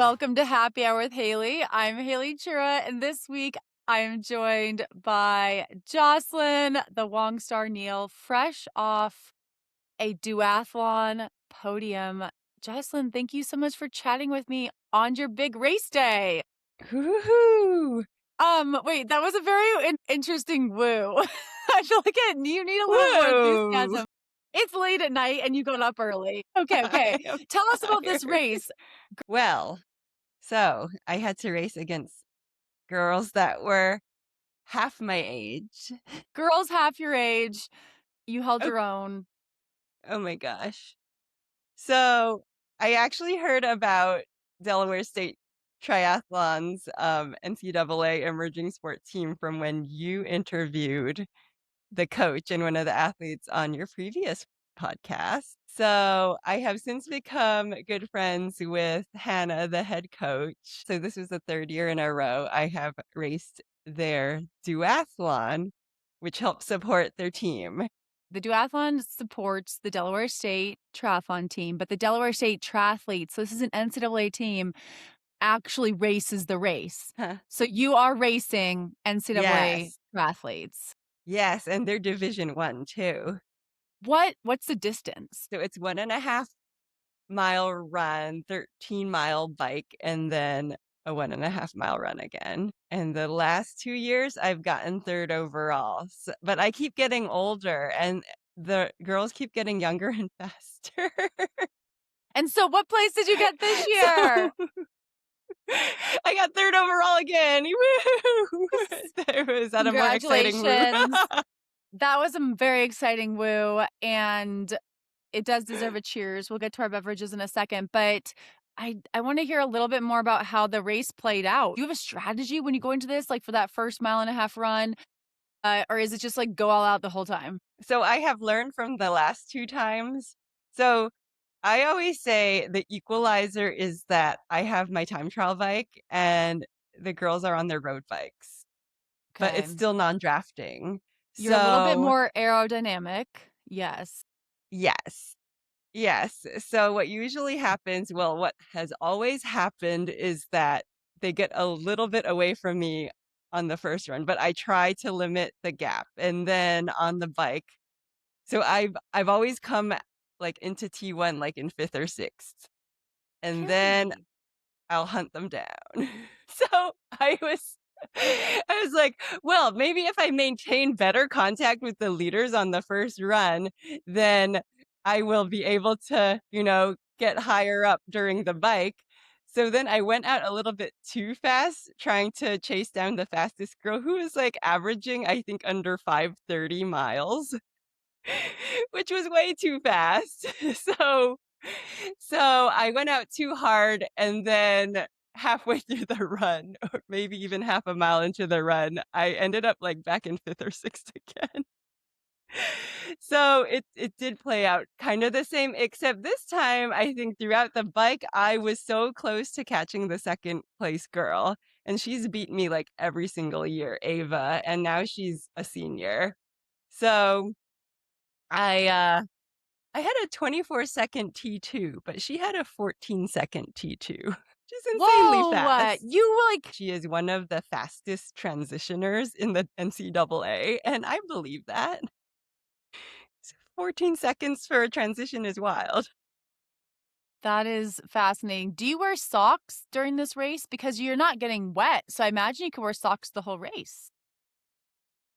Welcome to Happy Hour with Haley. I'm Haley Chura, and this week I am joined by Jocelyn, the Wong Neill, fresh off a duathlon podium. Jocelyn, thank you so much for chatting with me on your big race day. Woohoo! Wait, that was a very interesting woo. I feel like you need a little more Whoa! enthusiasm. It's late at night and you got up early. Okay. I am Tell us about this tired. race. Well, so I had to race against girls that were half my age. Girls half your age. You held Oh, your own. oh my gosh. So I actually heard about Delaware State Triathlon's NCAA emerging sport team from when you interviewed the coach and one of the athletes on your previous podcast. So I have since become good friends with Hannah, the head coach. So this was the third year in a row I have raced their duathlon, which helps support their team. The duathlon supports the Delaware State triathlon team, but the Delaware State triathletes, so this is an NCAA team, actually races the race. Huh. So you are racing NCAA Yes. triathletes. Yes. And they're Division 1 too. What's the distance? So it's 1.5 mile run, 13-mile bike, and then a 1.5 mile run again. And the last 2 years, I've gotten third overall. But I keep getting older, and the girls keep getting younger and faster. And so what place did you get this year? So I got third overall again. Woo! Was that a more exciting woo? Congratulations. That was a very exciting woo, and it does deserve a cheers. We'll get to our beverages in a second, but I want to hear a little bit more about how the race played out. Do you have a strategy when you go into this, like for that first mile and a half run? Or is it just like go all out the whole time? So I have learned from the last 2 times. So I always say the equalizer is that I have my time trial bike and the girls are on their road bikes, but Okay. it's still non-drafting. You're a little bit So more aerodynamic. Yes. yes, yes. So what usually happens, well, what has always happened is that they get a little bit away from me on the first run, but I try to limit the gap. And then on the bike, so I've always come like into T1 like in fifth or sixth, and then Okay. I'll hunt them down. So I was like, well, maybe if I maintain better contact with the leaders on the first run, then I will be able to, get higher up during the bike. So then I went out a little bit too fast trying to chase down the fastest girl who was like averaging, I think, under 5:30 miles. Which was way too fast. So so I went out too hard, and then halfway through the run, or maybe even half a mile into the run, I ended up like back in fifth or sixth again. So it did play out kind of the same, except this time I think throughout the bike I was so close to catching the second place girl, and she's beat me like every single year, Ava, and now she's a senior. So I I had a 24-second T2, but she had a 14-second T2, which is insanely Whoa. fast. You like She is one of the fastest transitioners in the NCAA, and I believe that. 14 seconds for a transition is wild. that is fascinating. Do you wear socks during this race? Because you're not getting wet. So I imagine you can wear socks the whole race.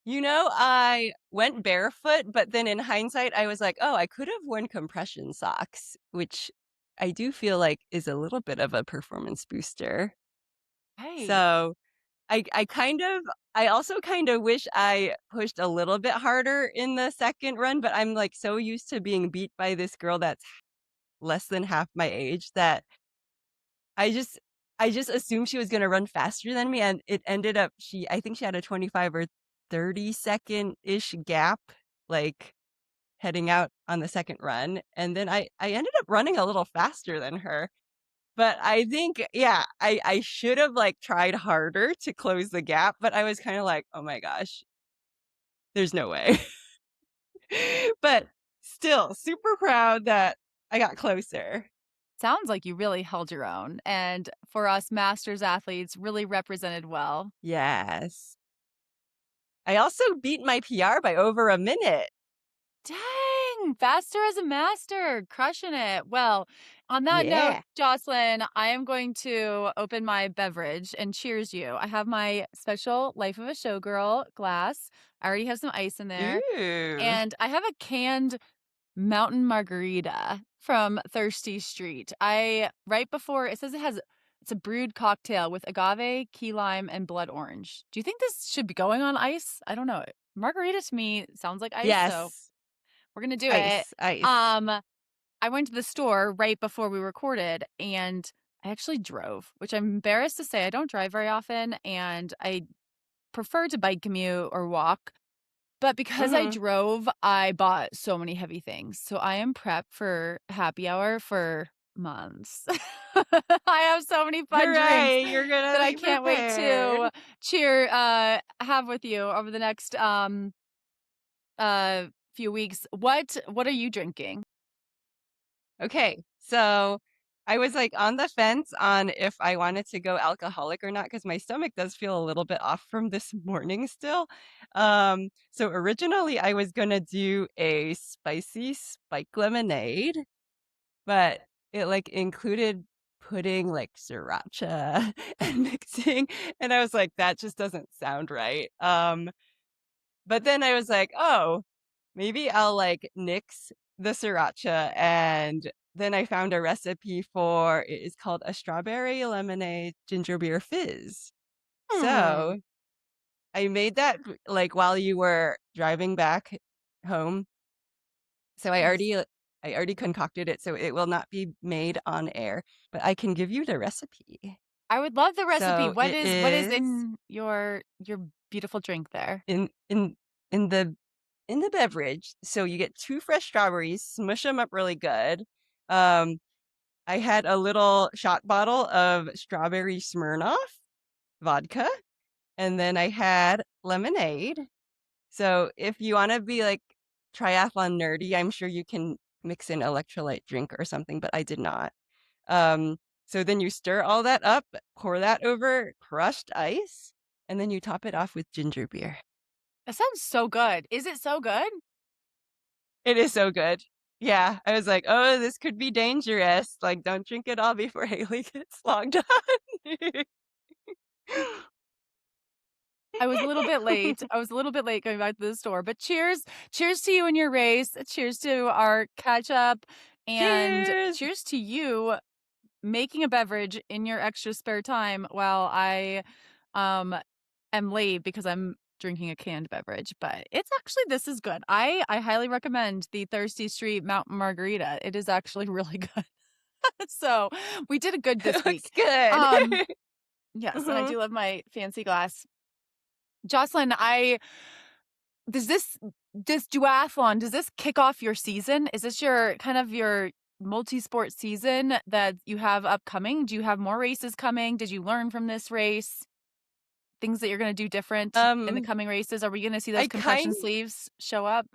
I went barefoot, but then in hindsight, I was like, oh, I could have worn compression socks, which I do feel like is a little bit of a performance booster. Hey. So I also kind of wish I pushed a little bit harder in the second run, but I'm like so used to being beat by this girl that's less than half my age that I just I just assumed she was going to run faster than me, and it ended up I think she had a 25 or 30-second-ish gap, like heading out on the second run, and then I ended up running a little faster than her. But I think, yeah, I should have, like, tried harder to close the gap, but I was kinda like, "Oh my gosh, there's no way." But still super proud that I got closer. sounds like you really held your own, and for us masters athletes, really represented well. Yes. I also beat my PR by over a minute. Dang! Faster as a master, crushing it. Well, on that note, Yeah. Jocelyn, I am going to open my beverage and cheers you. I have my special Life of a Showgirl glass. I already have some ice in there, Ooh. and I have a canned mountain margarita from Thirsty Street. I right before it says it's a brewed cocktail with agave, key lime, and blood orange. Do you think this should be going on ice? I don't know. Margarita to me sounds like ice, so Yes. we're gonna do it. Ice, ice. Um, I went to the store right before we recorded, and I actually drove, which I'm embarrassed to say I don't drive very often, and I prefer to bike commute or walk. But because I Mhm. drove, I bought so many heavy things. So I am prepped for happy hour for months. I have so many fun drinks Hooray, you're gonna that I be can't wait prepared. to have with you over the next few weeks. What are you drinking? Okay, so I was, like, on the fence on if I wanted to go alcoholic or not because my stomach does feel a little bit off from this morning still. So originally, I was gonna do a spicy spike lemonade, but it, like, included putting, like, sriracha and mixing, and I was like, "That just doesn't sound right." But then I was like, "Oh, maybe I'll, like, nix the sriracha," and then I found a recipe for it is called a strawberry lemonade ginger beer fizz. Hmm. So, I made that, like, while you were driving back home. So Nice. I already concocted it, so it will not be made on air, but I can give you the recipe. I would love the recipe. So, it What is is in your beautiful drink there? in in in the in the beverage, so you get 2 fresh strawberries, smush them up really good. Um, I had a little shot bottle of strawberry Smirnoff vodka, and then I had lemonade. So if you wanna be, like, triathlon nerdy, I'm sure you can mix in electrolyte drink or something, but I did not. So then you stir all that up, pour that over crushed ice, and then you top it off with ginger beer. That sounds so good. Is it so good? It is so good. Yeah, I was like, "Oh, this could be dangerous, like, don't drink it all before Haley gets logged on." I was a little bit late. I was a little bit late going back to the store, but cheers to you and your race. Cheers to our catch up, and Cheers. cheers to you making a beverage in your extra spare time while I um am late because I'm drinking a canned beverage. But it's actually this is good. I highly recommend the Thirsty Street Mountain Margarita. It is actually really good. So we did a good this It looks week. good. Um yes, and I Mhm. do love my fancy glass. Jocelyn, I does this duathlon, does this kick off your season? Is this your kind of your multi-sport season that you have upcoming? Do you have more races coming? Did you learn from this race? Things that you're gonna do different in the Um, coming races? Are we gonna see those I kind compression sleeves show up?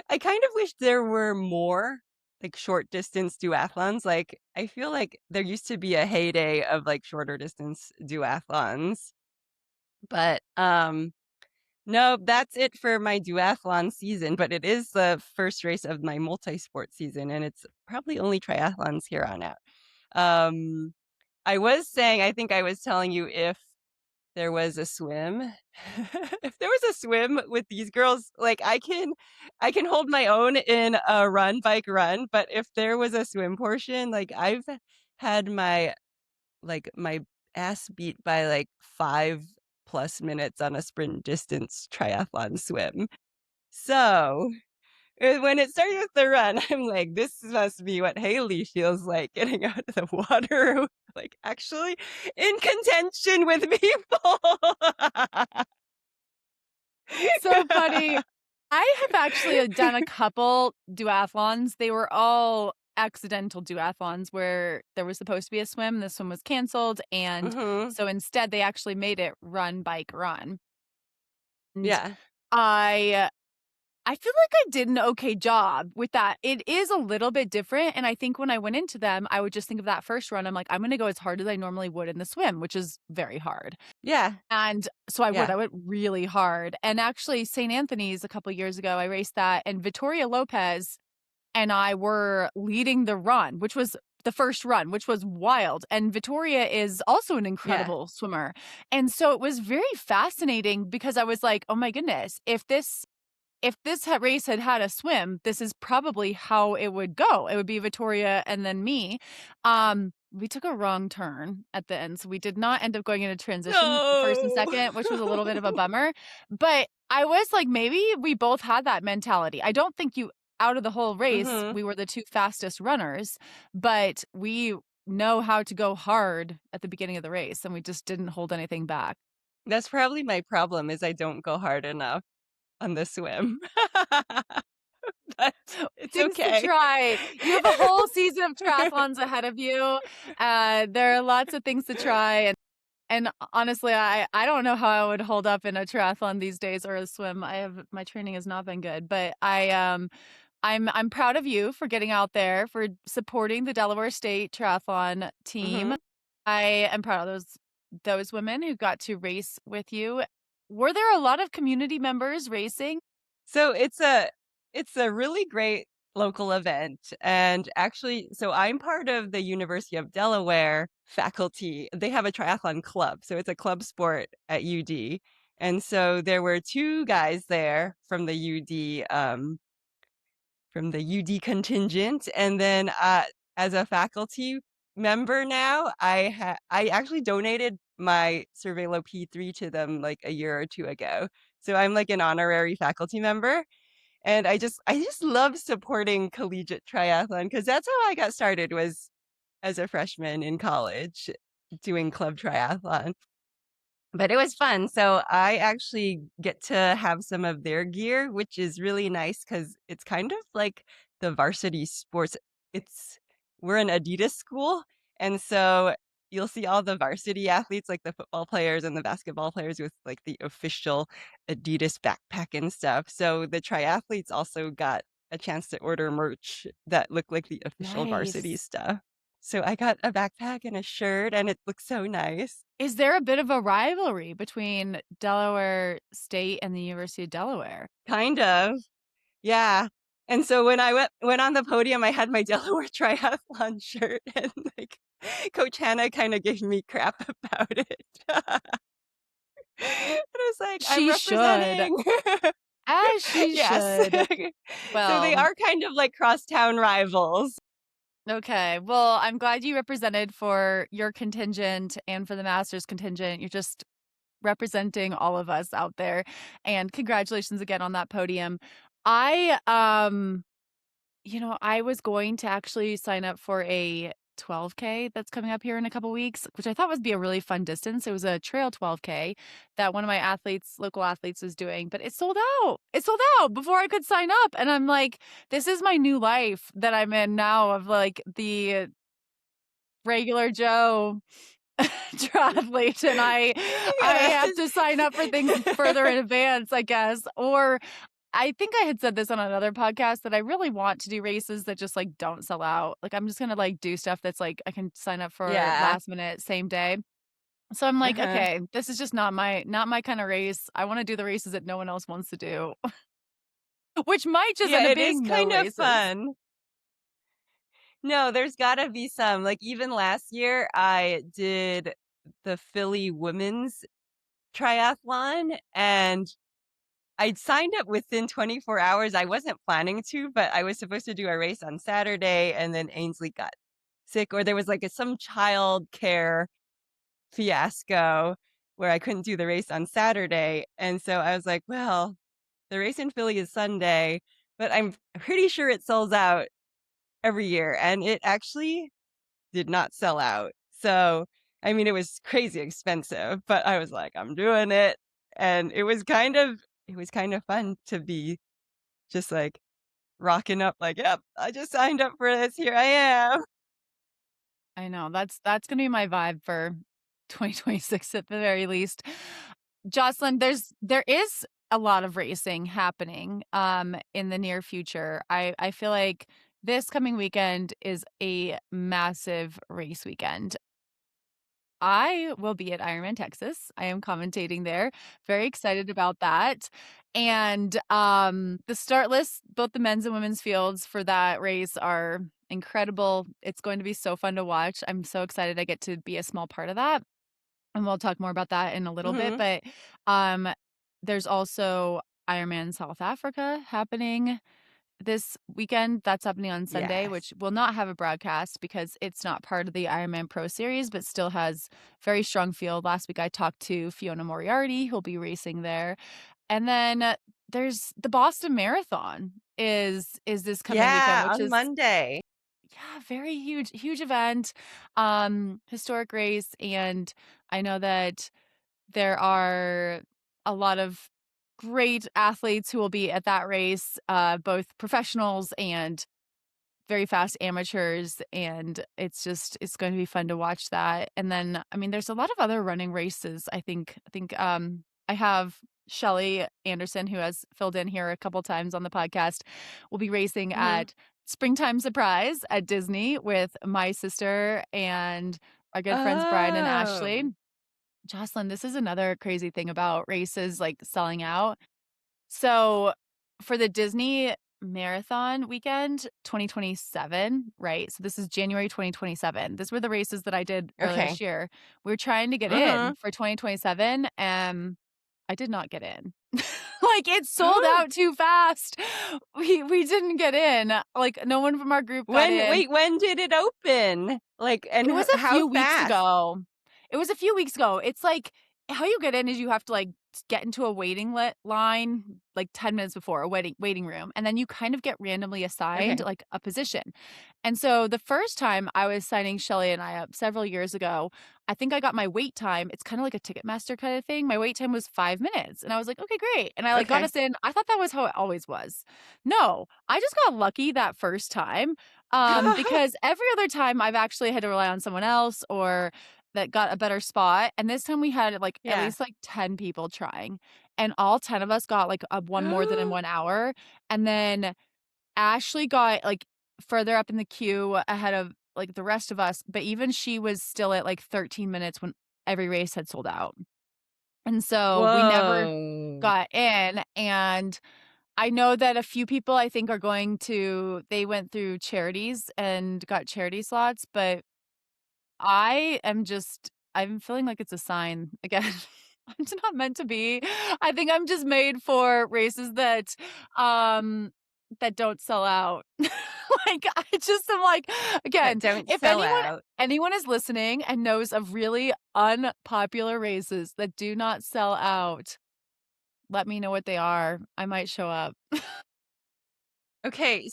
I kind of wish there were more, like, short distance duathlons, like, I feel like there used to be a heyday of, like, shorter distance duathlons, but, no, that's it for my duathlon season, but it is the first race of my multi-sport season, and it's probably only triathlons here on out. Um, I was saying I think I was telling you if there was a swim. If there was a swim with these girls, like, I can hold my own in a run, bike run, but if there was a swim portion, like, I've had my ass beat by, like, 5 plus minutes on a sprint distance triathlon swim. So, when it started with the run, I'm like, "This must be what Haley feels like getting out of the water, like, actually in contention with people." So funny. I have actually done a couple duathlons. They were all accidental duathlons where there was supposed to be a swim, the swim was canceled, and Mhm. so instead they actually made it run, bike, run. And Yeah. I I feel like I did an okay job with that. It is a little bit different, and I think when I went into them, I would just think of that first run, I'm like, "I'm gonna go as hard as I normally would in the swim," which is very hard. Yeah. And so Yeah. I went really hard. And actually, St. Anthony's a couple years ago, I raced that, and Vittoria Lopez and I were leading the run, which was the first run, which was wild. And Vittoria is also an Yeah. incredible swimmer. And so it was very fascinating because I was like, "Oh my goodness, if this race had had a swim, this is probably how it would go. It would be Victoria and then me." We took a wrong turn at the end, so we did not end up going into transition first and No. second, which was a little bit of a bummer. But I was like, maybe we both had that mentality. I don't think you out of the whole race, Mhm. we were the 2 fastest runners, but we know how to go hard at the beginning of the race, and we just didn't hold anything back. That's probably my problem is I don't go hard enough on the swim. But it's Things to okay. try. You have a whole season of triathlons ahead of you. There are lots of things to try, and honestly, I don't know how I would hold up in a triathlon these days or a swim. My training has not been good, but I'm proud of you for getting out there, for supporting the Delaware State Triathlon team. Mhm. I am proud of those women who got to race with you. Were there a lot of community members racing? So it's a really great local event, and actually so I'm part of the University of Delaware faculty. They have a triathlon club, so it's a club sport at UD, and so there were 2 guys there from the UD contingent, and then, as a faculty member now, I actually donated my Cervelo P3 to them, like, a year or 2 ago. So I'm, like, an honorary faculty member, and I just love supporting collegiate triathlon because that's how I got started was as a freshman in college doing club triathlon. But it was fun. So I actually get to have some of their gear, which is really nice because it's kind of like the varsity sports. It's we're an Adidas school, and so you'll see all the varsity athletes, like the football players and the basketball players with like the official Adidas backpack and stuff. So the triathletes also got a chance to order merch that looked like the official varsity Nice. stuff. So I got a backpack and a shirt, and it looks so nice. Is there a bit of a rivalry between Delaware State and the University of Delaware? Kind of. Yeah. And so when I went on the podium, I had my Delaware triathlon shirt and, like, Coach Hannah kinda gave me crap about it. And I was like, "I'm She should, representing." as she Yes. should. So they Well, are kind of like crosstown rivals. okay. Well, I'm glad you represented for your contingent and for the master's contingent. You're just representing all of us out there. And congratulations again on that podium. I I was going to actually sign up for a 12K that's coming up here in a couple weeks, which I thought would be a really fun distance. It was a trail 12K that one of my local athletes was doing, but it sold out. It sold out before I could sign up. And I'm like, this is my new life that I'm in now of like the regular Joe triathlete, and I have Yes. to sign up for things further in advance, I guess. Or I think I had said this on another podcast that I really want to do races that just like don't sell out. Like I'm just gonna like do stuff that's like I can sign up for Yeah. last minute, same day. So I'm like, Uh-huh. okay, this is just not my kind of race. I want to do the races that no one else wants to do, which might just Yeah, end up it is being no kind of races. fun. No, there's gotta be some. Like, even last year, I did the Philly women's triathlon, and I'd signed up within 24 hours. I wasn't planning to, but I was supposed to do a race on Saturday, and then Ainsley got sick, or there was, like, some child care fiasco where I couldn't do the race on Saturday, and so I was like, "Well, the race in Philly is Sunday, but I'm pretty sure it sells out every year," and it actually did not sell out. So, I mean, it was crazy expensive, but I was like, "I'm doing it." And it was kind of fun to be just, like, rocking up like, "Yep, I just signed up for this, here I am." I know that's gonna be my vibe for 2026 at the very least. Jocelyn, there is a lot of racing happening, in the near future. I feel like this coming weekend is a massive race weekend. I will be at Ironman Texas. I am commentating there. Very excited about that. And, the start list, both the men's and women's fields for that race are incredible. It's going to be so fun to watch. I'm so excited I get to be a small part of that, and we'll talk more about that in a little bit, Mhm. but, um, there's also Ironman South Africa happening this weekend. That's happening on Sunday, Yes. which will not have a broadcast because it's not part of the Ironman Pro Series, but still has very strong field. Last week I talked to Fiona Moriarty, who'll be racing there. And then there's the Boston Marathon is this coming weekend, Yeah, which on is Monday. yeah, very huge event, historic race, and I know that there are a lot of great athletes who will be at that race, both professionals and very fast amateurs, and it's going to be fun to watch that. And then, I mean, there's a lot of other running races. I have Shelly Anderson, who has filled in here a couple times on the podcast, will be racing Mhm. at Springtime Surprise at Disney with my sister and our good friends Brian and Ashley. Oh, Jocelyn, this is another crazy thing about races, like, selling out. So, for the Disney Marathon weekend, 2027, right? So this is January 2027. These were the races that I did earlier okay. this year. We are trying to get in Mhm. for 2027, I did not get in. Like, it sold out too fast. We didn't get in. Like, no one from our group got in. When did it open? Like, and It was a how few weeks fast? ago. It was a few weeks ago. It's like how you get in is you have to, like, get into a waiting line, like, 10 minutes before, a waiting room, and then you kind of get randomly assigned, Okay. like, a position. And so the first time I was signing Shelly and I up several years ago, I think I got my wait time, it's kinda like a Ticketmaster kind of thing. My wait time was 5 minutes, and I was like, "Okay, great." And I, like, got Okay. us in. I thought that was how it always was. No, I just got lucky that first time, because every other time I've actually had to rely on someone else or that got a better spot, and this time we had, like, at Yeah. least, like, 10 people trying, and all 10 of us got, like, one more than in 1 hour, and then Ashley got, like, further up in the queue ahead of, like, the rest of us, but even she was still at, like, 13 minutes when every race had sold out, and so we never Whoa. got in, and I know that a few people I think are going to they went through charities and got charity slots, but I'm feeling like it's a sign again. I'm just not meant to be. I think I'm just made for races um, that don't sell out. Like, I just am like, That again, don't if sell out. anyone is listening and knows of really unpopular races that do not sell out, let me know what they are. I might show up. Okay,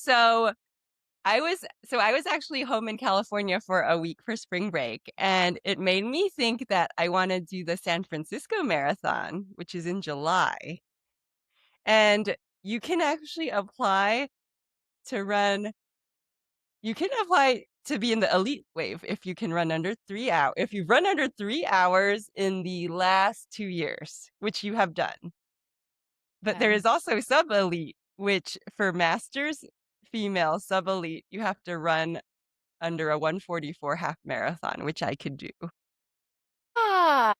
I was actually home in California for a week for spring break, and it made me think that I wanna do the San Francisco Marathon, which is in July. And you can actually apply to run you can apply to be in the elite wave if you can run under 3 hours. If you've run under 3 hours in the last 2 years, which you have done. But there Okay. is also sub-elite, which for masters female sub-elite, you have to run under a 1:44 half marathon, which I could do. Ah,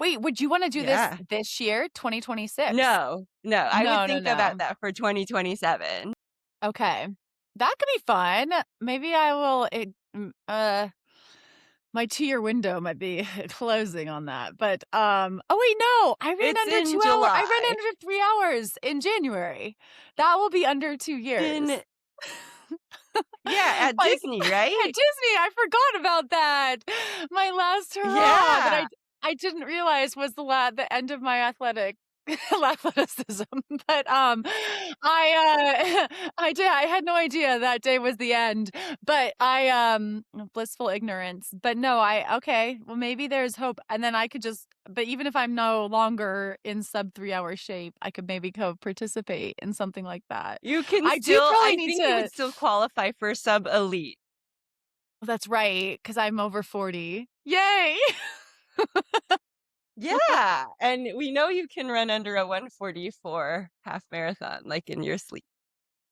wait, would you wanna do Yeah. this year, 2026? No, no, I would No, no, think about no. that for 2027. Okay. That could be fun. Maybe I will my 2-year window might be closing on that, but, oh, wait, no, It's in I ran July. under 3 hours in January. That will be under 2 years. In Yeah, at Like, Disney, at right? Disney, I forgot about that. My last hurrah that Yeah. I didn't realize was the end of my athleticism, but, I had no idea that day was the end, but blissful ignorance, but no, okay, well, maybe there's hope, and then I could just but even if I'm no longer in sub 3-hour shape, I could maybe go participate in something like that. You can I do still probably I need think you to would still qualify for sub-elite. That's right, because 'cause I'm over 40. Yay! Yeah, and we know you can run under a 1:44 half marathon, like, in your sleep.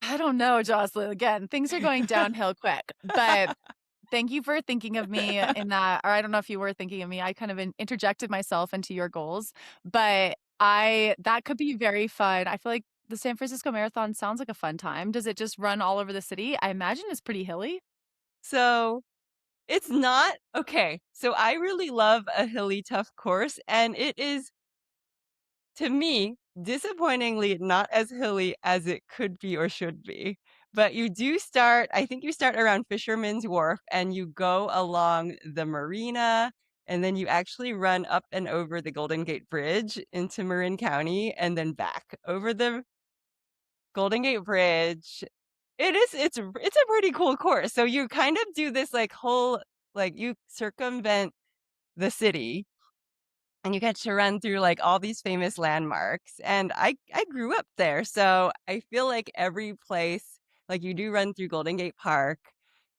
I don't know, Jocelyn. Again, things are going downhill quick, but thank you for thinking of me in that, or I don't know if you were thinking of me. I kind of interjected myself into your goals, but I that could be very fun. I feel like the San Francisco Marathon sounds like a fun time. Does it just run all over the city? I imagine it's pretty hilly. So, it's not okay, so I really love a hilly, tough course, and it is, to me, disappointingly not as hilly as it could be or should be. But you do start I think you start around Fisherman's Wharf, and you go along the marina, and then you actually run up and over the Golden Gate Bridge into Marin County, and then back over the Golden Gate Bridge. It's a pretty cool course. So you kind of do this, like, whole like, you circumvent the city, and you get to run through, like, all these famous landmarks, and I grew up there, so I feel like every place like, you do run through Golden Gate Park,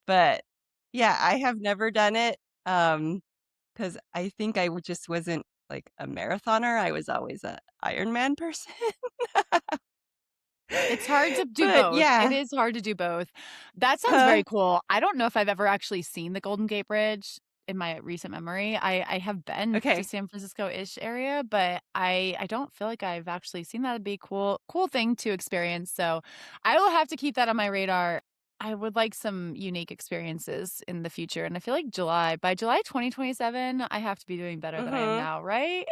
but, yeah, I have never done it, because I think just wasn't, like, a marathoner, I was always a Ironman person. It's hard to do But, both. It yeah. is hard to do both. That sounds Huh? very cool. I don't know if I've ever actually seen the Golden Gate Bridge in my recent memory. I have been to Okay. San Francisco-ish area, but I don't feel like I've actually seen that. It'd be a cool thing to experience. So I will have to keep that on my radar. I would like some unique experiences in the future. And I feel like by July 2027, I have to be doing better than I am Mhm. now, right?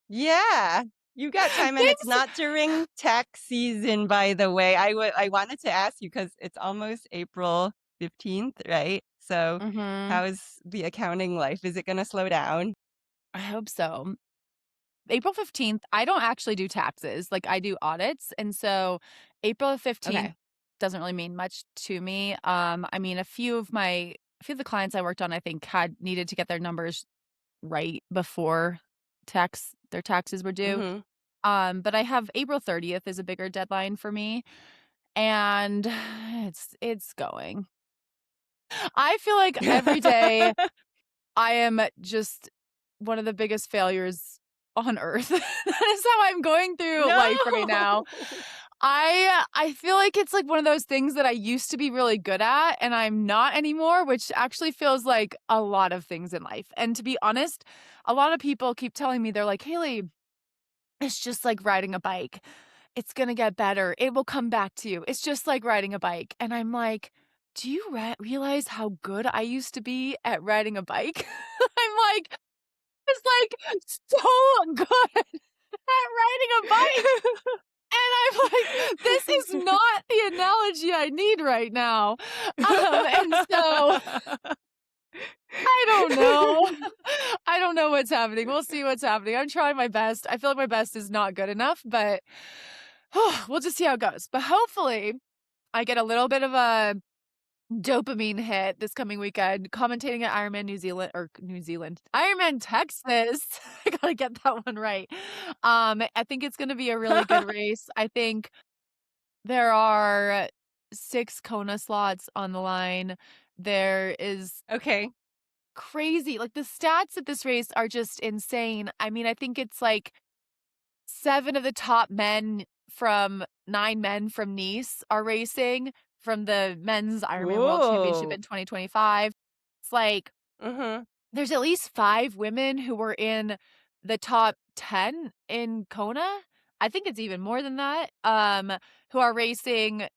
Yeah, you got time, and it's Thanks. not during tax season, by the way. I wanted to ask you because it's almost April 15th, right? So, Mhm. how's the accounting life? Is it gonna slow down? I hope so. April 15th, I don't actually do taxes, like, I do audits, and so April 15th Okay. doesn't really mean much to me. I mean, a few of the clients I worked on, I think, had needed to get their numbers right before their taxes were due. Mhm. But I have April 30th is a bigger deadline for me, and it's going. I feel like every day I am just one of the biggest failures on earth. That is how I'm going through life right now. No. I feel like it's like one of those things that I used to be really good at and I'm not anymore, which actually feels like a lot of things in life. And to be honest, a lot of people keep telling me they're like, "Haley, it's just like riding a bike. It's going to get better. It will come back to you. It's just like riding a bike." And I'm like, "Do you realize how good I used to be at riding a bike?" I'm like, "It's like so good at riding a bike." And I'm like, "This is not the analogy I need right now." And so I don't know. I don't know what's happening. We'll see what's happening. I'm trying my best. I feel like my best is not good enough, but we'll just see how it goes. But hopefully, I get a little bit of a dopamine hit this coming weekend commentating at New Zealand, Ironman Texas. I gotta get that one right. I think it's gonna be a really good race. I think there are 6 Kona slots on the line. There is Okay. crazy like, the stats at this race are just insane. I mean, I think it's like 7 of the top 9 men from Nice are racing from the men's Ironman World Championship Ooh. in 2025. It's like Mhm. there's at least 5 women who were in the top 10 in Kona. I think it's even more than that, who are racing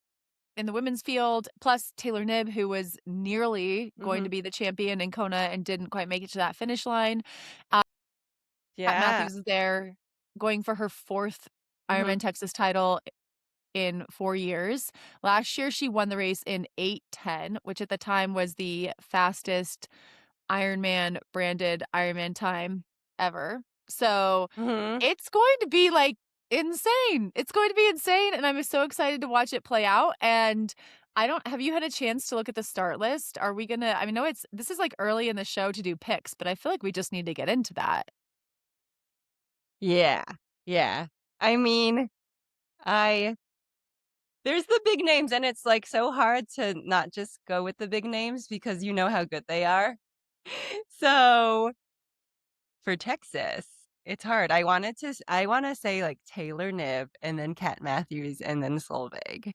in the women's field, plus Taylor Knibb, who was nearly going to Mhm. be the champion in Kona and didn't quite make it to that finish line. Pat Yeah. Matthews is there going for her 4th Mhm. Ironman Texas title in 4 years. Last year, she won the race in 8:10, which at the time was the fastest Ironman branded Ironman time ever. So, Mhm. it's going to be, like, insane. It's going to be insane, and I'm so excited to watch it play out, and I don't have you had a chance to look at the start list? Are we gonna I mean, no, this is, like, early in the show to do picks, but I feel like we just need to get into that. Yeah. Yeah. I mean, I there's the big names, and it's, like, so hard to not just go with the big names because you know how good they are. So, for Texas, It's hard. I wanna say, like, Taylor Knibb and then Kat Matthews and then Solveig.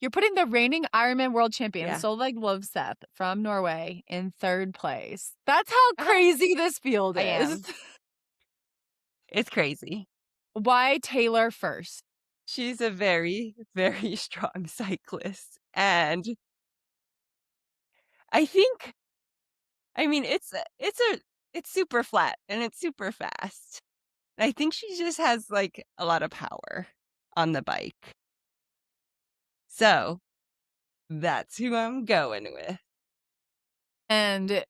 You're putting the reigning Ironman world champion, Yeah. Solveig Lovseth from Norway, in 3rd place. That's how Uh-huh. crazy this field I is. am. It's crazy. Why Taylor first? She's a very, very strong cyclist, and I think I mean, it's super flat and it's super fast. I think she just has, like, a lot of power on the bike. So, that's who I'm going with. And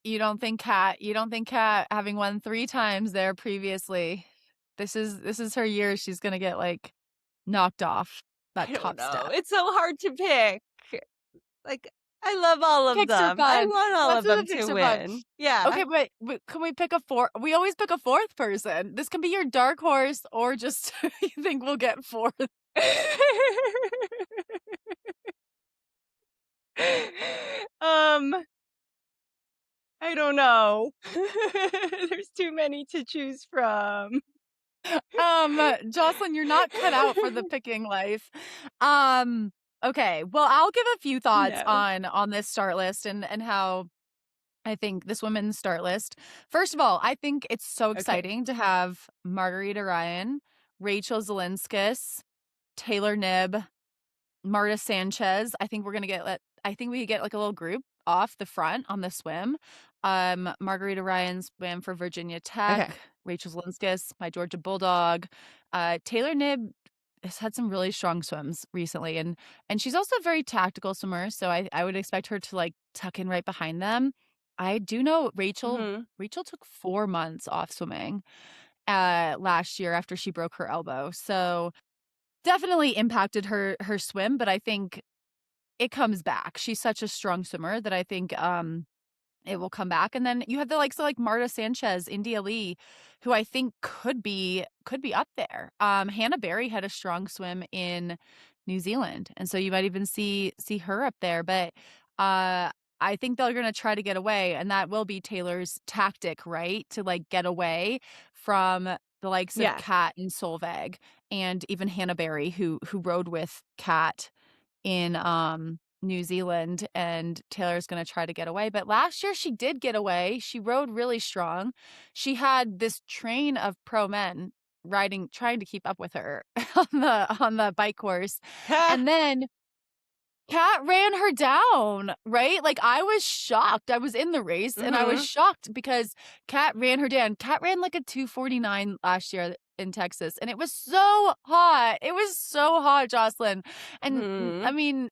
you don't think Kat, having won 3 times there previously, this is her year, she's gonna get, like, knocked off that I don't top know. step. It's so hard to pick. Like, I love all of Picks are them. I fun. want all Lots of of the them to picks are fun. win. Yeah. Okay, but can we pick a 4 we always pick a 4th person. This can be your dark horse or just you think we'll get 4th. Um, I don't know. There's too many to choose from. Jocelyn, you're not cut out for the picking life. Um, okay, well, I'll give a few thoughts No. on this start list and how I think this women's start list. First of all, I think it's so Okay. exciting to have Margarita Ryan, Rachel Zelinskis, Taylor Knibb, Marta Sanchez. I think we're gonna get I think we get like a little group off the front on the swim. Margarita Ryan swam for Virginia Okay. Tech, Rachel Zelinskis, my Georgia Bulldog. Taylor Knibb has had some really strong swims recently, and she's also a very tactical swimmer, so I would expect her to like tuck in right behind them. I do know Mhm. Rachel took 4 months off swimming last year after she broke her elbow. So definitely impacted her swim, but I think it comes back. She's such a strong swimmer that I think, it will come back, and then you have the likes of, like, Marta Sanchez, India Lee, who I think could be up there. Hannah Berry had a strong swim in New Zealand, and so you might even see her up there, but, I think they're gonna try to get away, and that will be Taylor's tactic, right? To, like, get away from the likes of Yeah. Kat and Solveig and even Hannah Berry, who rode with Kat in, New Zealand, and Taylor's gonna try to get away, but last year she did get away, she rode really strong. She had this train of pro men riding trying to keep up with her on the bike course, Ha! and then Kat ran her down, right? Like, I was shocked. I was in the race, and I was Mhm. shocked because Kat ran her down. Kat ran, like, a 2:49 last year in Texas, and it was so hot. It was so hot, Jocelyn, and, I Mhm. mean,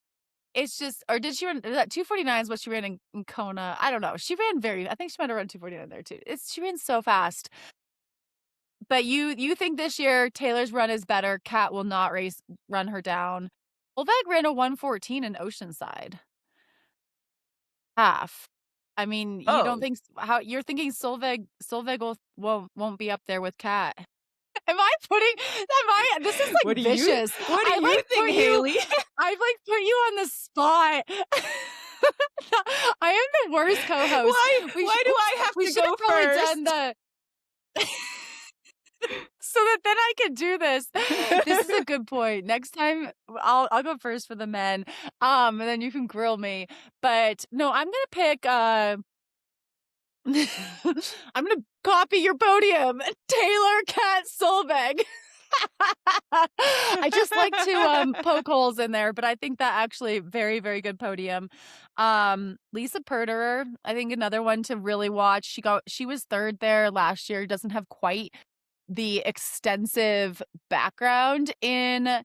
it's just or did she run that 2:49 is what she ran in Kona? I don't know. She ran very I think she might have run 2:49 there too. She ran so fast. But you think this year Taylor's run is better, Kat will not run her down. Olveg ran a 1:14 in Oceanside. Half. I mean, you don't Oh, think how you're thinking Solveig won't be up there with Kat. Am I putting am I this is, what like, do you vicious. what do you think, Haley? I've, like, put you on the spot. I am the worst co-host. Why do I have We to should have go probably done first? the so that then I could do this. This is a good point. Next time, I'll go first for the men, and then you can grill me. But, no, I'm gonna pick, I'm gonna copy your podium, Taylor Kat Solveig. I just like to, poke holes in there, but I think that actually very, very good podium. Lisa Perderer, I think another one to really watch. She was 3rd there last year, doesn't have quite the extensive background in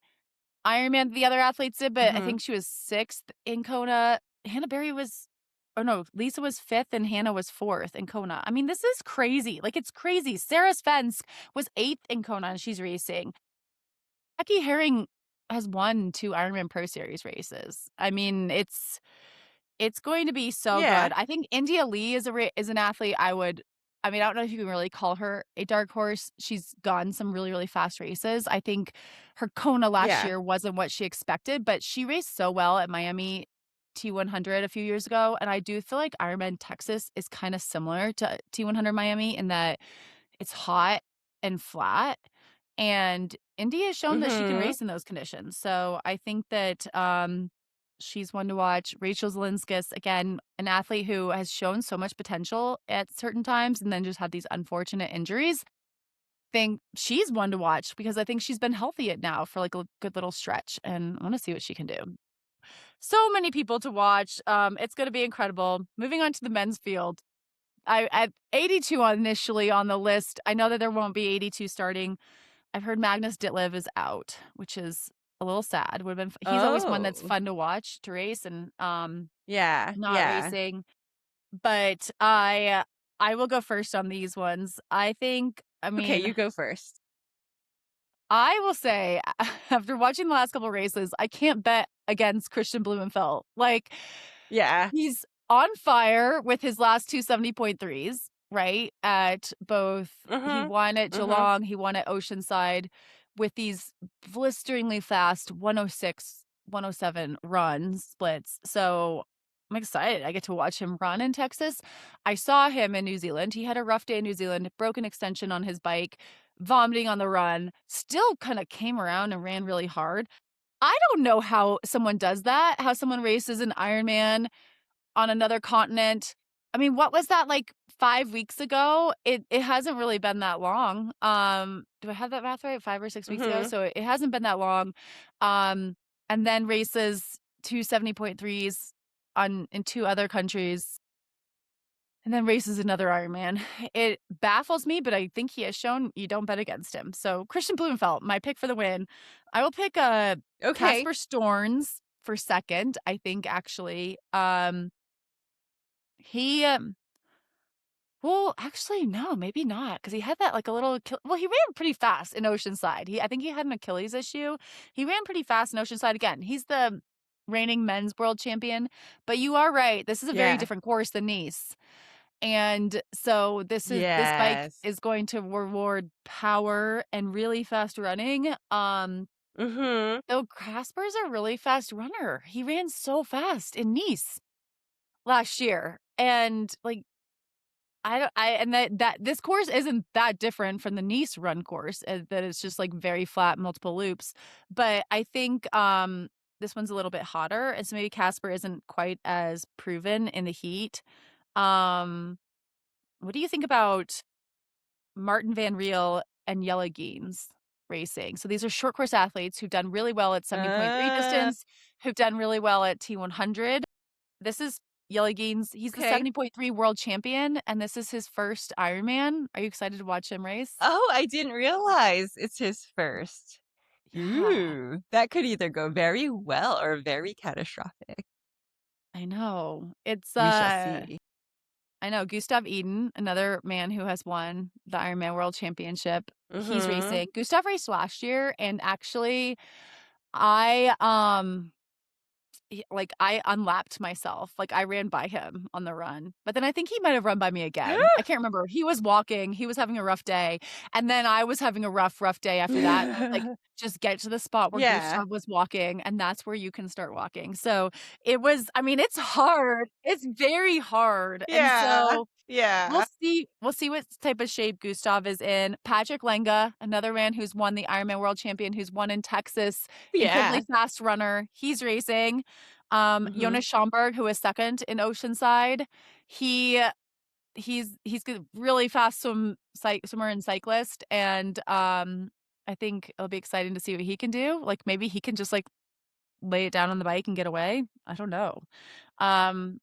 Ironman the other athletes did, but I Mhm. think she was 6th in Kona. Hannah Berry was oh no, Lisa was 5th and Hannah was 4th in Kona. I mean, this is crazy. Like, it's crazy. Sarah Svensk was 8th in Kona and she's racing. Becky Herring has won 2 Ironman Pro Series races. I mean, it's going to be so Yeah. good. I think India Lee is an athlete I mean, I don't know if you can really call her a dark horse. She's gone some really, really fast races. I think her Kona last Yeah. year wasn't what she expected, but she raced so well at Miami T100 a few years ago, and I do feel like Ironman Texas is kinda similar to T100 Miami in that it's hot. and flat. And Indy has shown that she can Mhm. race in those conditions. So I think that she's one to watch. Rachel Zelinskis, again, an athlete who has shown so much potential at certain times and then just had these unfortunate injuries. Think she's one to watch because I think she's been healthy at now for like a good little stretch and I want to see what she can do. So many people to watch. It's going to be incredible. Moving on to the men's field. I 82 initially on the list. I know that there won't be 82 starting. I've heard Magnus Ditlev is out, which is a little sad. Would have been he's always one that's Oh. fun to watch to race and Yeah, not yeah. racing. But I will go first on these ones. I Okay, mean, you go first. I will say after watching the last couple races, I can't bet against Christian Blumenfeld. Like Yeah. he's on fire with his last 2 70.3s, right? At both he Mhm. won at Mhm. Geelong, he won at Oceanside with these blisteringly fast 106, 107 run splits. So I'm excited. I get to watch him run in Texas. I saw him in New Zealand. He had a rough day in New Zealand, broken extension on his bike, vomiting on the run, still kind of came around and ran really hard. I don't know how someone does that, how someone races an Ironman on another continent. I mean, what was that like 5 weeks ago? It hasn't really been that long. Do I have that math right? 5 or 6 weeks ago? Mhm. So it hasn't been that long. Um, and then races 2 70.3s on in 2 other countries, and then races another Ironman. It baffles me, but I think he has shown you don't bet against him. So Christian Blumenfeld, my pick for the win. I will pick Okay. Casper Storns for second, I think actually. He, well, actually, no, maybe not, because he had that, like, a little well, he ran pretty fast in Oceanside. I think he had an Achilles issue. He ran pretty fast in Oceanside again. He's the reigning men's world champion, but you are right, this is a very Yeah. different course than Nice, and so this bike Yes. is going to reward power and really fast running, Mhm. though Casper's a really fast runner. He ran so fast in Nice last year, and, like, I don't I and that this course isn't that different from the Nice run course, that it's just, like, very flat, multiple loops, but I think, this one's a little bit hotter, and so maybe Casper isn't quite as proven in the heat. Um, what do you think about Martin Van Riel and Jelle Geens racing? So these are short course athletes who've done really well at 70.3 Uh, distance, who've done really well at T100. This is Yelly Geens. He's the okay. 70.3 world champion, and this is his first Ironman. Are you excited to watch him race? Oh, I didn't realize it's his first. Yeah, Ooh, that could either go very well or very catastrophic. I know. We shall see. I know Gustav Eden, another man who has won the Ironman World Championship. He's Mhm. racing. Gustav raced last year, and actually, I I unlapped myself, like, I ran by him on the run, but then I think he might have run by me again. I can't remember. He was walking, he was having a rough day, and then I was having a rough day after that. I was like, "Just get to the spot where Yeah. Gustav was walking, and that's where you can start walking." So, it was I mean, it's hard. It's very hard, and Yeah. so Yeah. we'll see what type of shape Gustav is in. Patrick Lenga, another man who's won the Ironman World Champion, who's won in Texas, Yeah. incredibly fast runner. He's racing. Mhm. Jonas Schomburg, who is second in Oceanside, he he's a really fast swimmer and cyclist, and I think it'll be exciting to see what he can do. Like maybe he can just like lay it down on the bike and get away. I don't know. Um,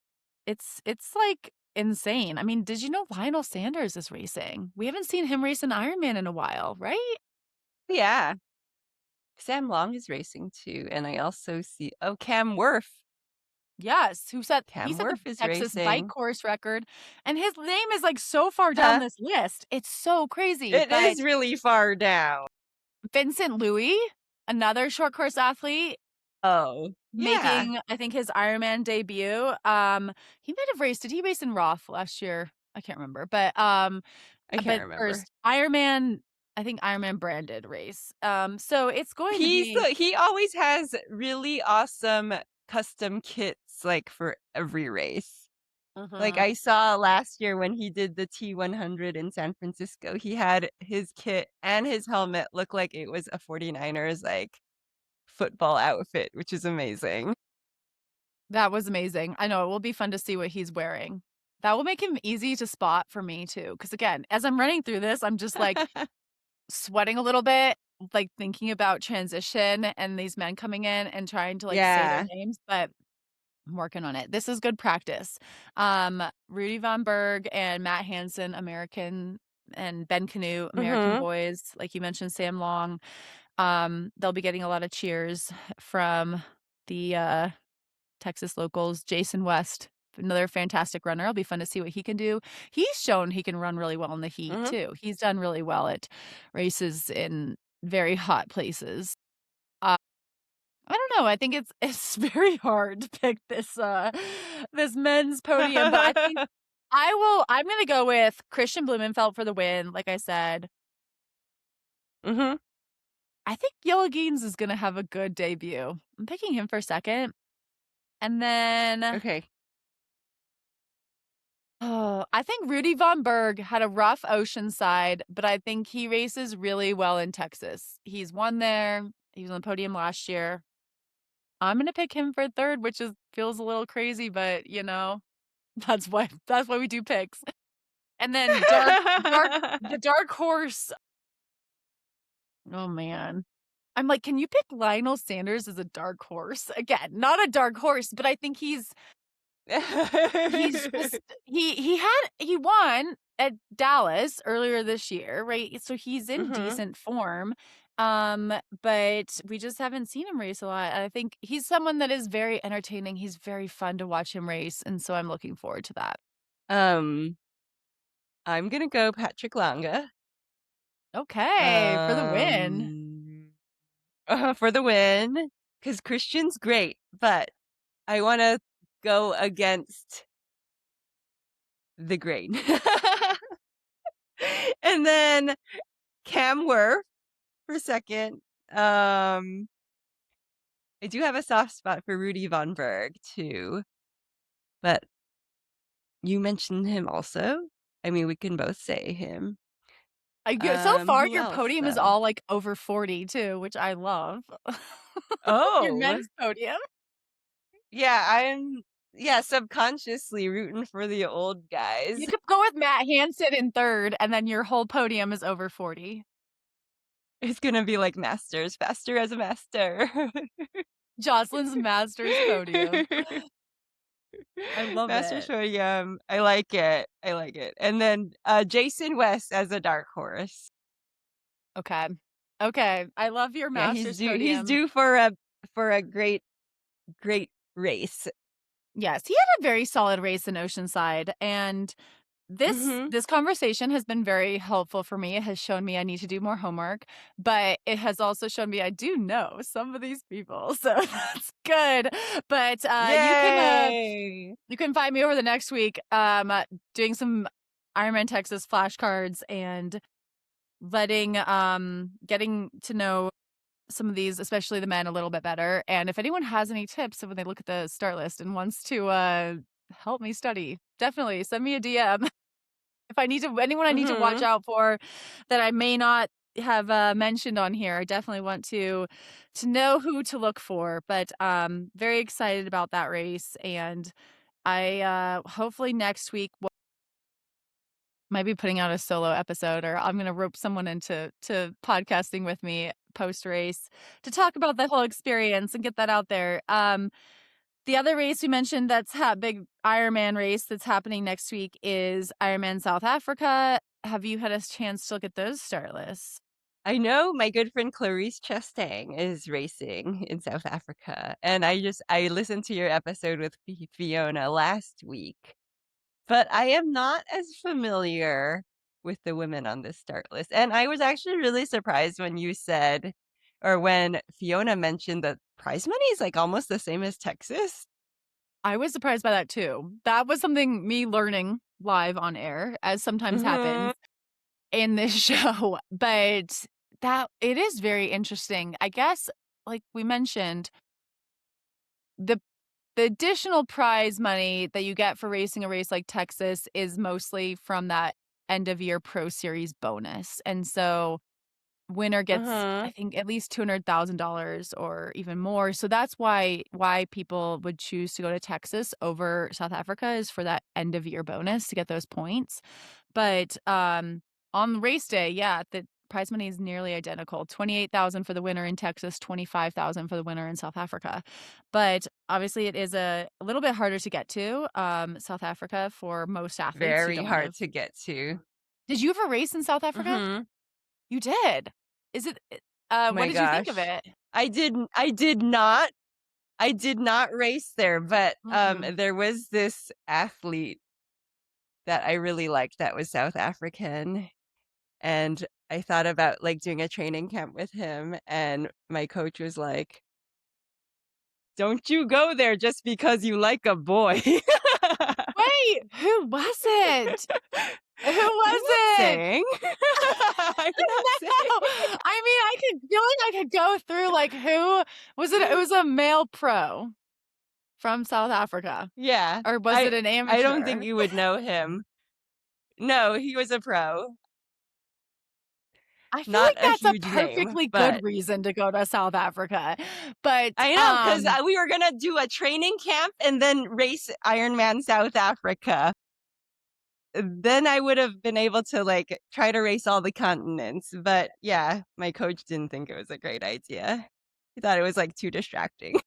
it's like insane. I mean, did you know Lionel Sanders is racing? We haven't seen him race an Ironman in a while, right? Yeah. Sam Long is racing too, and I also see Cam Worth. Yes, he Cam set the Worth is Texas bike racing. course record, and his name is, like, so far down Huh. this list. It's so crazy, It but is really far down. Vincent Louis, another short course athlete, Oh, yeah. making, I think, his Ironman debut. He might have raced did he race in Roth last year? I can't remember, I can't but remember. first, Ironman I think Ironman branded race. So it's going to be He always has really awesome custom kits, like, for every race. Like, Mhm. I saw last year when he did the T100 in San Francisco, he had his kit and his helmet look like it was a 49ers, like, football outfit, which is amazing. That was amazing. I know, it will be fun to see what he's wearing. That will make him easy to spot for me too. Because again, as I'm running through this, I'm just, like, sweating a little bit, like, thinking about transition and these men coming in and trying to, like, say their Yeah. names, but I'm working on it. This is good practice. Rudy Von Berg and Matt Hansen, American, and Ben Canute, American Mhm. boys, like you mentioned, Sam Long. They'll be getting a lot of cheers from the, Texas locals. Jason West, another fantastic runner. It'll be fun to see what he can do. He's shown he can run really well in the heat Mhm. too. He's done really well at races in very hot places. Uh, I don't know. I think it's very hard to pick this men's podium, but I think I'm gonna go with Christian Blumenfeld for the win, like I said. Mhm. I think Yellow is gonna have a good debut. I'm picking him for second. And then Okay. oh, I think Rudy Von Berg had a rough Oceanside, but I think he races really well in Texas. He's won there. He was on the podium last year. I'm gonna pick him for third, which is feels a little crazy, but that's why we do picks. And then the dark horse. Oh man. I'm like, can you pick Lionel Sanders as a dark horse? Again, not a dark horse, but I think he's just he won at Dallas earlier this year, right? So he's in Mhm. decent form. But we just haven't seen him race a lot. I think he's someone that is very entertaining. He's very fun to watch him race, and so I'm looking forward to that. Um, I'm gonna go Patrick Langa, Okay, for the win. um, for the win, because Christian's great, but I wanna go against the grain. And then Cam Worth for second. I do have a soft spot for Rudy Von Berg too, but you mentioned him also. I mean, we can both say him. So far, Who your else podium is though? all like over 40 too, which I love. Your Oh, men's podium. yeah, yeah, subconsciously rooting for the old guys. You could go with Matt Hansen in third, and then your whole podium is over 40. It's gonna be like Masters, faster as a master. Jocelyn's Masters podium. I love Master it. Podium. I like it. I like it. And then Jason West as a dark horse. Okay. Okay. I love your Yeah, Masters he's podium. due for a great race. Yes, he had a very solid race in Oceanside, and Mhm. this conversation has been very helpful for me. It has shown me I need to do more homework, but it has also shown me I do know some of these people, so that's good. But, Yay! you can find me over the next week, doing some Ironman Texas flashcards and getting to know some of these, especially the men, a little bit better. And if anyone has any tips of when they look at the start list and wants to help me study, definitely send me a DM. If I need to, anyone I need to watch Mhm. out for that I may not have mentioned on here, I definitely want to know who to look for. But very excited about that race, and I hopefully next week might be putting out a solo episode, or I'm gonna rope someone into podcasting with me post race to talk about the whole experience and get that out there. The other race we mentioned that's big Ironman race that's happening next week is Ironman South Africa. Have you had a chance to look at those start lists? I know my good friend Clarice Chestang is racing in South Africa, and I listened to your episode with Fiona last week. But I am not as familiar with the women on this start list, and I was actually really surprised when you said or when Fiona mentioned that prize money is, like, almost the same as Texas. I was surprised by that too. That was something me learning live on air, as sometimes Mhm. happens in this show, but that it is very interesting. I guess, like we mentioned, the The additional prize money that you get for racing a race like Texas is mostly from that end of year pro series bonus. And so winner gets, I Uh-huh. think, at least $200,000 or even more. So that's why people would choose to go to Texas over South Africa, is for that end of year bonus to get those points. But on race day, yeah, the prize money is nearly identical. 28,000 for the winner in Texas, 25,000 for the winner in South Africa. But obviously it is a little bit harder to get to South Africa for most athletes. You Very don't hard live. to get to. Did you ever race in South Africa? Mhm. You did. Is it Oh what my did you think of gosh. it? I did not race there, but, Mhm. there was this athlete that I really liked that was South African, and I thought about, like, doing a training camp with him, and my coach was like, "Don't you go there just because you like a boy." Wait, who was it? Who I'm was not it? saying. I'm not saying. No. I mean, I could feel like I could go through, like, who was it? It was a male pro from South Africa, Yeah, or was I it an I don't think amateur? you would know him. No, he was a pro. I feel Not like a that's a huge name, perfectly good but reason to go to South Africa. But, I know, 'cause, we were gonna do a training camp and then race Ironman South Africa. Then I would have been able to, like, try to race all the continents, but yeah, my coach didn't think it was a great idea. He thought it was, like, too distracting.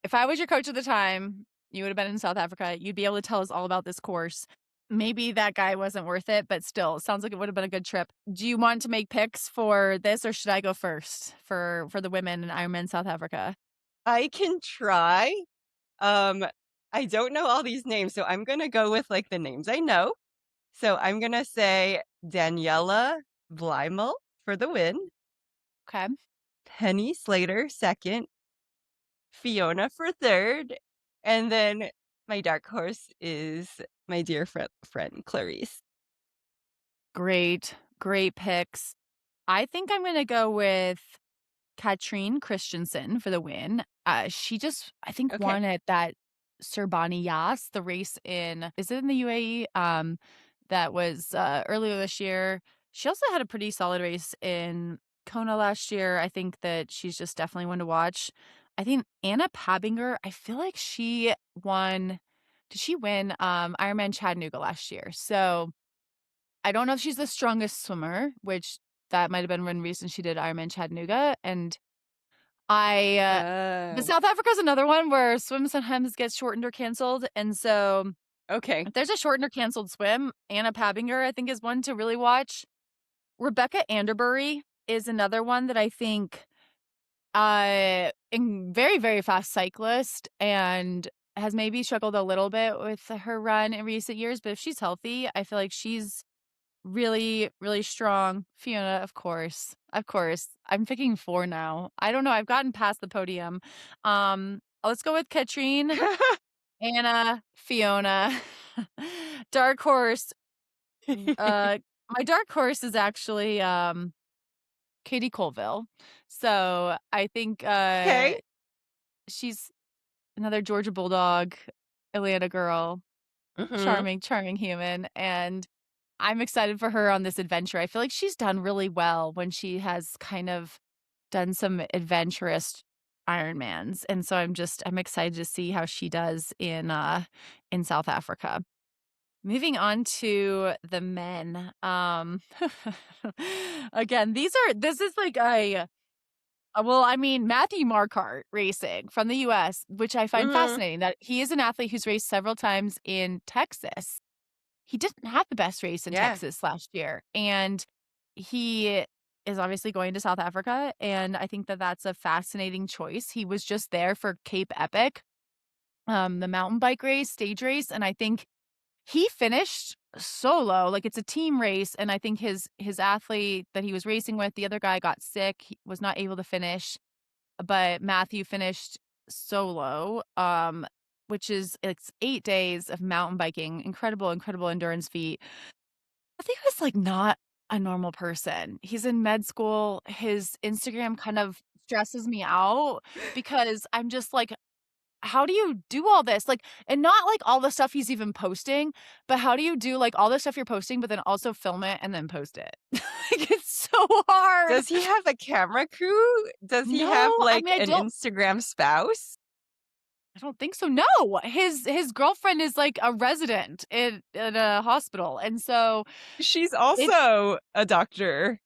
if I was your coach at the time, you would have been in South Africa. You'd be able to tell us all about this course. Maybe that guy wasn't worth it, but still, it sounds like it would have been a good trip. Do you want to make picks for this, or should I go first for the women in Ironman South Africa? I can try. Um, I don't know all these names, so I'm gonna go with, like, the names I know. So I'm gonna say Daniela Blymel for the win, Okay. Penny Slater 2nd, Fiona for 3rd, and then my dark horse is my dear friend Clarice. Great, great picks. I think I'm gonna go with Katrine Christensen for the win. She just, I think, Okay. won at that Surbani Yas, the race in, is it in the UAE? That was earlier this year. She also had a pretty solid race in Kona last year. I think that she's just definitely one to watch. I think Anna Pabinger, I feel like she won. Did she win Ironman Chattanooga last year? So I don't know if she's the strongest swimmer, which that might have been one reason she did Ironman Chattanooga. And but Oh, South Africa's another one where swim sometimes gets shortened or canceled, and so okay. if there's a shortened or canceled swim, Anna Pabinger, I think, is one to really watch. Rebecca Anderbury is another one that I think, in very, very fast cyclist, and has maybe struggled a little bit with her run in recent years, but if she's healthy, I feel like she's really, really strong. Fiona, of course. Of course. I'm picking 4 now. I don't know, I've gotten past the podium. Let's go with Katrine, Anna, Fiona. Dark horse, my dark horse is actually, Katie Colville. So, I think, Okay. she's another Georgia Bulldog, Atlanta girl, Mhm. charming, charming human, and I'm excited for her on this adventure. I feel like she's done really well when she has kind of done some adventurous Ironmans, and so I'm excited to see how she does in South Africa. Moving on to the men, again, this is like well, I mean, Matthew Marquardt racing from the US, which I find Mhm. fascinating that he is an athlete who's raced several times in Texas. He didn't have the best race in Yeah. Texas last year, and he is obviously going to South Africa, and I think that that's a fascinating choice. He was just there for Cape Epic, the mountain bike race, stage race, and I think he finished solo, like, it's a team race, and I think his athlete that he was racing with, the other guy got sick, he was not able to finish, but Matthew finished solo, which is it's 8 days of mountain biking, incredible, incredible endurance feat. I think he was, like, not a normal person. He's in med school, his Instagram kind of stresses me out because I'm just like, how do you do all this? Like, and not like all the stuff he's even posting, but how do you do like all the stuff you're posting, but then also film it and then post it? Like, it's so hard. Does he have a camera crew? Does he have No, I like mean, I an don't Instagram spouse? I don't think so. No, his girlfriend is like a resident in a hospital, and so She's it's also a doctor.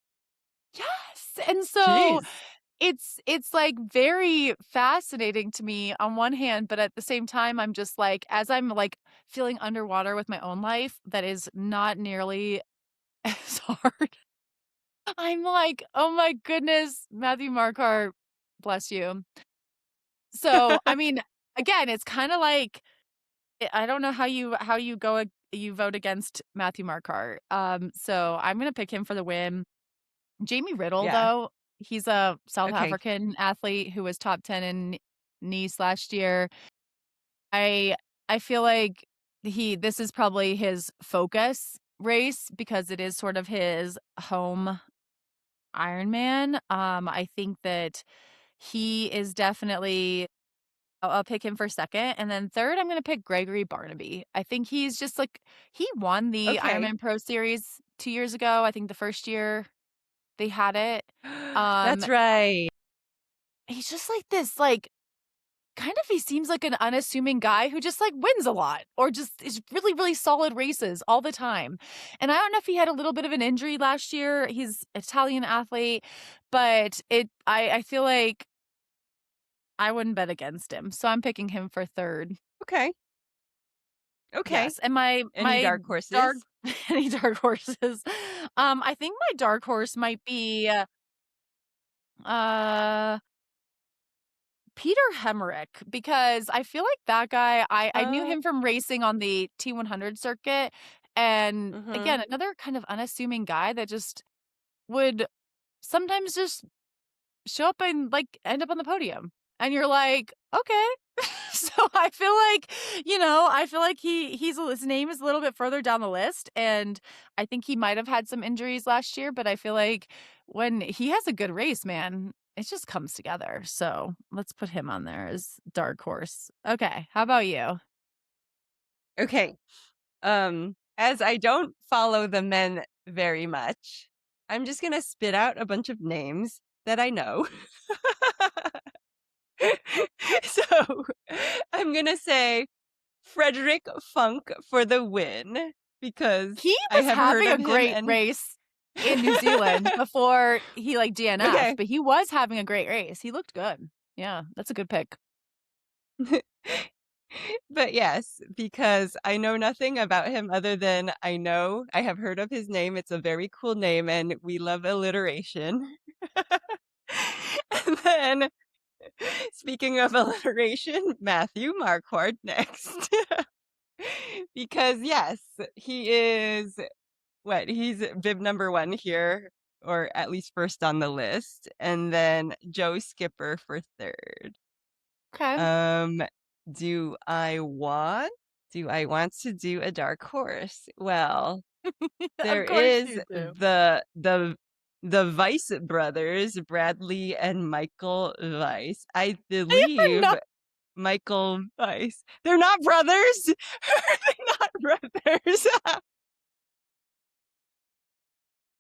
yes, and so Jeez. it's like very fascinating to me on one hand, but at the same time, I'm just like, as I'm like feeling underwater with my own life, that is not nearly as hard. I'm like, oh my goodness, Matthew Marquardt, bless you. So, I mean, again, it's kind of like I don't know how you you vote against Matthew Marquardt. So I'm gonna pick him for the win. Jamie Riddle, Yeah. though, he's a South Okay. African athlete who was top 10 in Nice last year. I I feel like this is probably his focus race because it is sort of his home Ironman. I think that he is definitely I'll pick him for second, and then third, I'm gonna pick Gregory Barnaby. I think he's just like he won the Okay. Ironman Pro Series 2 years ago, I think the first year they had it. Um, That's right. he's just like this, like, kind of he seems like an unassuming guy who just, like, wins a lot or just is really, really solid races all the time, and I don't know if he had a little bit of an injury last year. He's Italian athlete, but I feel like I wouldn't bet against him, so I'm picking him for third. Okay. Okay. Yes, and Any my dark dark horses? any dark horses? I think my dark horse might be, uh, Peter Hemerick because I feel like that guy I knew Uh, him from racing on the T100 circuit, and mhm. again, another kind of unassuming guy that just would sometimes just show up and, like, end up on the podium, and you're like, "Okay." So I feel like, I feel like his name is a little bit further down the list, and I think he might have had some injuries last year, but I feel like when he has a good race, man, it just comes together. So let's put him on there as dark horse. Okay, how about you? Okay. As I don't follow the men very much, I'm just gonna spit out a bunch of names that I know. So I'm gonna say Frederick Funk for the win because He I was have heard having a of him great and race in New Zealand before he like DNF'd, okay. but he was having a great race. He looked good. Yeah, that's a good pick. But yes, because I know nothing about him other than I have heard of his name. It's a very cool name and we love alliteration. And then speaking of alliteration, Matthew Marquardt next. Because yes, he is he's bib number 1 here, or at least first on the list, and then Joe Skipper for 3rd. Okay. Um, do I want do I want to do a dark horse? Well, there Of course is you do. the Weiss brothers, Bradley and Michael Weiss. I They are believe not Michael Weiss. They're not brothers. They're not brothers.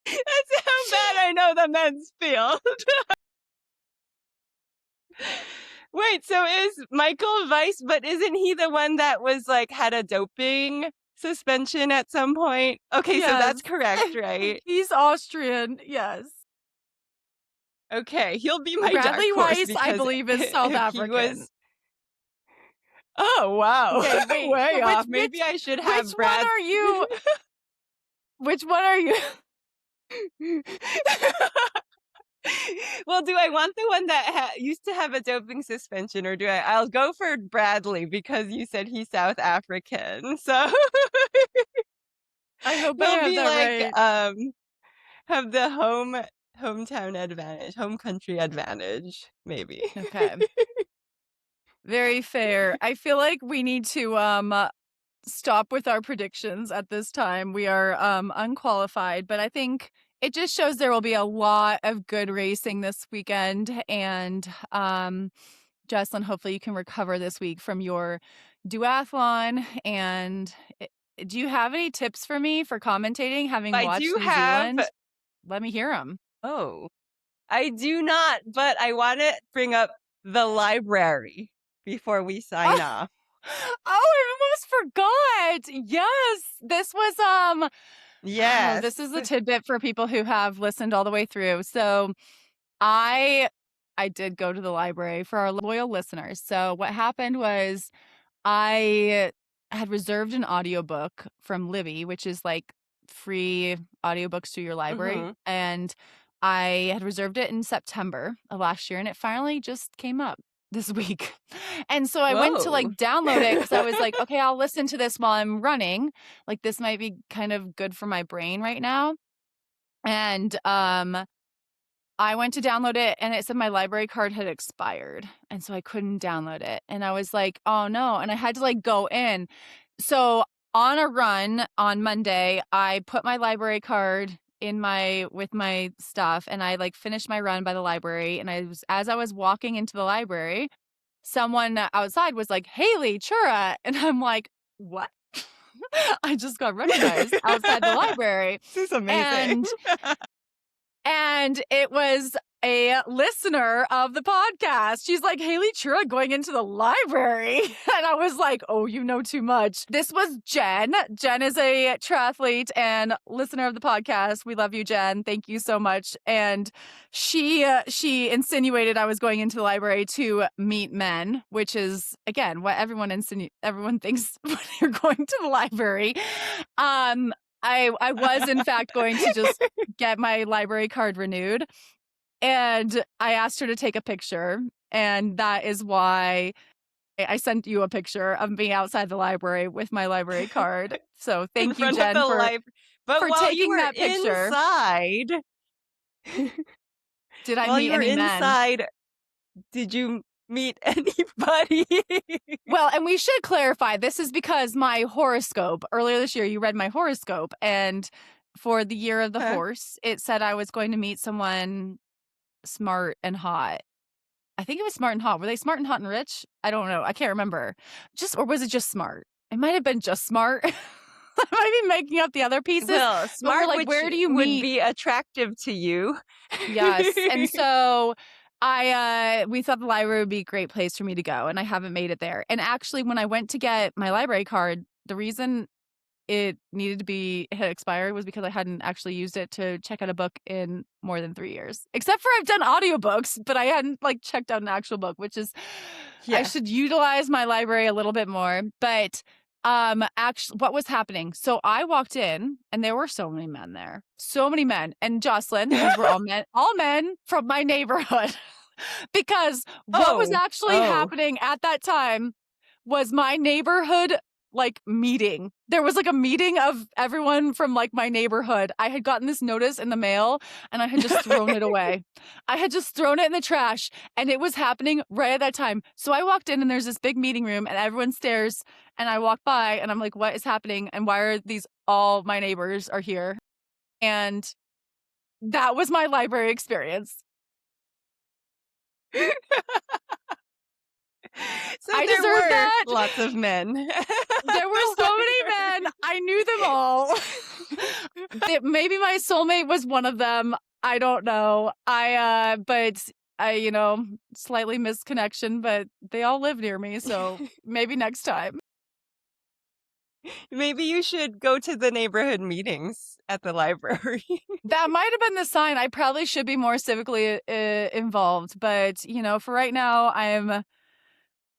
That's how bad I know the men's field. Wait, so is Michael Weiss, but isn't he the one that was like had a doping suspension at some point? Okay, so Yes. that's correct, right? He's Austrian, yes. Okay, he'll be my dark Bradley horse Weiss, I because believe, is South he was African. oh wow, Okay, wait. way So off. Maybe I should which have one Brad. are you which one are you? Well, do I want the one that used to have a doping suspension, or do I'll go for Bradley because you said he's South African, so I hope I he'll have be that like right. have the hometown advantage, home country advantage, maybe. Okay. Very fair. I feel like we need to stop with our predictions at this time. We are unqualified, but I think It just shows there will be a lot of good racing this weekend, and, Jocelyn, hopefully you can recover this week from your duathlon, and do you have any tips for me for commentating, having I watched do New have Zealand? Let me hear them. oh, I do not, but I wanna bring up the library before we sign Oh, off. I almost forgot. Yes, this was, oh, Yes. this is a tidbit for people who have listened all the way through. So I I did go to the library for our loyal listeners. So what happened was I had reserved an audiobook from Libby, which is like free audiobooks through your library. Mhm. And I had reserved it in September of last year, and it finally just came up this week. And so I went to Whoa. like download it because I was like, okay, I'll listen to this while I'm running. Like this might be kind of good for my brain right now. And I went to download it and it said my library card had expired. And so I couldn't download it. And I was like, oh no. And I had to like go in. So on a run on Monday, I put my library card in my with my stuff and I like finished my run by the library. And as I was walking into the library, someone outside was like, Haley Chura. And I'm like, what? I just got recognized outside the library. This is amazing. And it was a listener of the podcast. She's like, Haley Chura going into the library. And I was like, oh, you know too much. This was Jen. Jen is a triathlete and listener of the podcast. We love you, Jen. Thank you so much. And she insinuated I was going into the library to meet men, which is, again, what everyone thinks when you're going to the library. I was in fact going to just get my library card renewed, and I asked her to take a picture, and that is why I sent you a picture of me outside the library with my library card. So In thank you, front of Jen, the library. But for taking that picture. Did I while meet you were any men? inside, did you meet anybody? Well, and we should clarify, this is because my horoscope, earlier this year, you read my horoscope, and for the year of the Huh? horse, it said I was going to meet someone smart and hot. I think it was smart and hot. Were they smart and hot and rich? I don't know. I can't remember. Or was it just smart? It might have been just smart. I might be making up the other pieces, Well, but we're smart, like, which where do you would meet? be attractive to you. Yes. And so we thought the library would be a great place for me to go, and I haven't made it there. And actually, when I went to get my library card, the reason it needed to be had expired was because I hadn't actually used it to check out a book in more than 3 years. Except for I've done audiobooks, but I hadn't like checked out an actual book, which is I Yeah. should utilize my library a little bit more. But actually what was happening? So I walked in and there were so many men there. So many men. And Jocelyn, these were all men from my neighborhood. Because what was Oh, actually oh. happening at that time was my neighborhood like meeting. There was like a meeting of everyone from like my neighborhood. I had gotten this notice in the mail and I had just thrown it away. I had just thrown it in the trash and it was happening right at that time. So I walked in and there's this big meeting room and everyone stares and I walk by and I'm like, what is happening? And why are these all my neighbors are here? And that was my library experience. So I there deserve were that. lots of men. There were so many men. I knew them all. Maybe my soulmate was one of them. I don't know. But I slightly missed connection, but they all live near me, so maybe next time. Maybe you should go to the neighborhood meetings at the library. That might have been the sign. I probably should be more civically involved, but for right now, I'm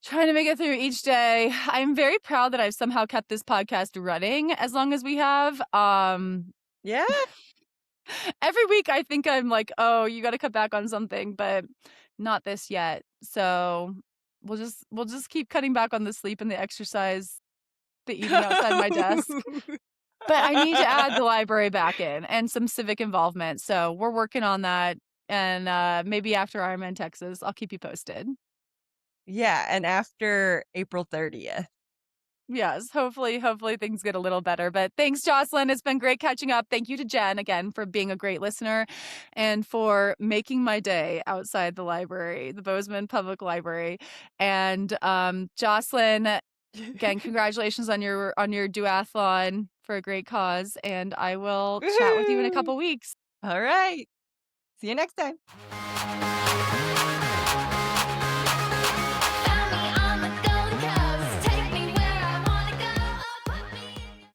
trying to make it through each day. I'm very proud that I've somehow kept this podcast running as long as we have. Yeah. Every week I think I'm like, oh, you got to cut back on something, but not this yet. So we'll just keep cutting back on the sleep and the exercise, the eating outside my desk. But I need to add the library back in and some civic involvement. So we're working on that. And maybe after Ironman Texas, I'll keep you posted. Yeah, and after April 30th. Yes, hopefully things get a little better. But thanks, Jocelyn. It's been great catching up. Thank you to Jen again for being a great listener and for making my day outside the library, the Bozeman Public Library. And Jocelyn, again, congratulations on your duathlon for a great cause. And I will chat with you in a Woohoo! couple weeks. All right. See you next time.